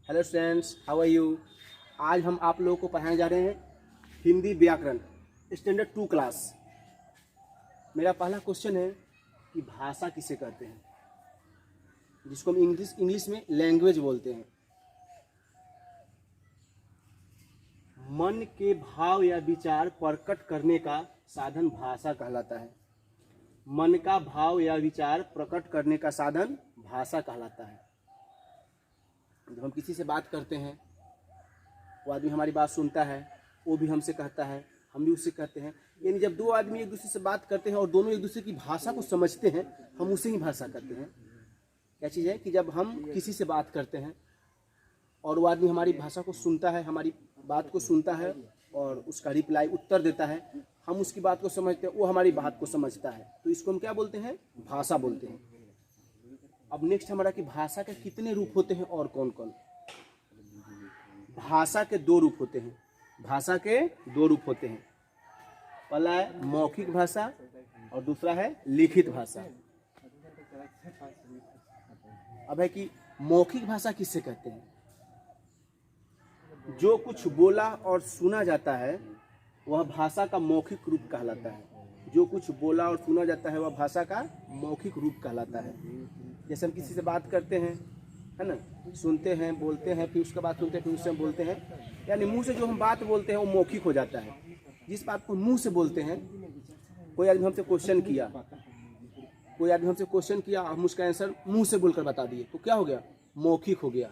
Hello students, how are you. आज हम आप लोगों को पढ़ाने जा रहे हैं हिंदी व्याकरण स्टैंडर्ड 2 क्लास। मेरा पहला क्वेश्चन है कि भाषा किसे कहते हैं, जिसको हम इंग्लिश में लैंग्वेज बोलते हैं। मन के भाव या विचार प्रकट करने का साधन भाषा कहलाता है। मन का भाव या विचार प्रकट करने का साधन भाषा कहलाता है। जब हम किसी से बात करते हैं, वो आदमी हमारी बात सुनता है, वो भी हमसे कहता है, हम भी उससे कहते हैं। यानी जब दो आदमी एक दूसरे से बात करते हैं और दोनों एक दूसरे की भाषा को समझते हैं, हम उसे ही भाषा कहते हैं। क्या चीज़ है कि जब हम किसी से बात करते हैं और वो आदमी हमारी भाषा को सुनता है, हमारी बात को सुनता है और उसका रिप्लाई उत्तर देता है, हम उसकी बात को समझते हैं, वो हमारी बात को समझता है, तो इसको हम क्या बोलते हैं? भाषा बोलते हैं। अब नेक्स्ट हमारा कि भाषा के कितने रूप होते हैं और कौन कौन। भाषा के 2 रूप होते हैं। भाषा के 2 रूप होते हैं। पहला है मौखिक भाषा और दूसरा है लिखित भाषा। अब है कि मौखिक भाषा किससे कहते हैं? जो कुछ बोला और सुना जाता है वह भाषा का मौखिक रूप कहलाता है। जो कुछ बोला और सुना जाता है वह भाषा का मौखिक रूप कहलाता है। जैसे हम किसी से बात करते हैं, है ना, सुनते हैं, बोलते हैं, फिर उसके बाद सुनते हैं, फिर उससे हम बोलते हैं, यानी मुंह से जो हम बात बोलते हैं वो मौखिक हो जाता है। जिस बात को मुंह से बोलते हैं, कोई आदमी हमसे क्वेश्चन किया, हम उसका आंसर मुंह से बोलकर बता दिए, तो क्या हो गया? मौखिक हो गया।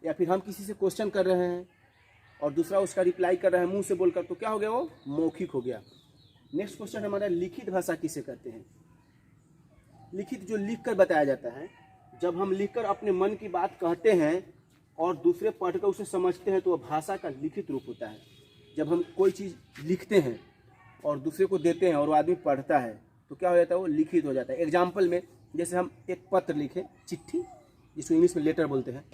या फिर हम किसी से क्वेश्चन कर रहे हैं और दूसरा उसका रिप्लाई कर रहा है मुंह से बोलकर, तो क्या हो गया? वो मौखिक हो गया। नेक्स्ट क्वेश्चन हमारा लिखित भाषा किसे कहते हैं? लिखित जो लिख कर बताया जाता है। जब हम लिखकर अपने मन की बात कहते हैं और दूसरे पढ़कर उसे समझते हैं, तो वह भाषा का लिखित रूप होता है। जब हम कोई चीज़ लिखते हैं और दूसरे को देते हैं और वो आदमी पढ़ता है, तो क्या हो जाता है? वो लिखित हो जाता है। एग्जाम्पल में जैसे हम एक पत्र लिखें, चिट्ठी, जिसको इंग्लिश में लेटर बोलते हैं।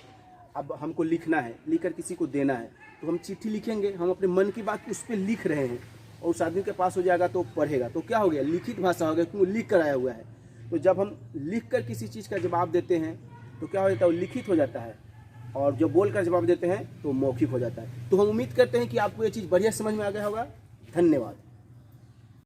अब हमको लिखना है, लिखकर किसी को देना है, तो हम चिट्ठी लिखेंगे, हम अपने मन की बात उस पर लिख रहे हैं और उस आदमी के पास हो जाएगा तो पढ़ेगा, तो क्या हो गया? लिखित भाषा हो गया, क्योंकि लिख कर आया हुआ है। तो जब हम लिख कर किसी चीज़ का जवाब देते हैं तो क्या हो जाता है? वो लिखित हो जाता है, और जो बोल कर जवाब देते हैं तो मौखिक हो जाता है। तो हम उम्मीद करते हैं कि आपको ये चीज़ बढ़िया समझ में आ गया होगा। धन्यवाद।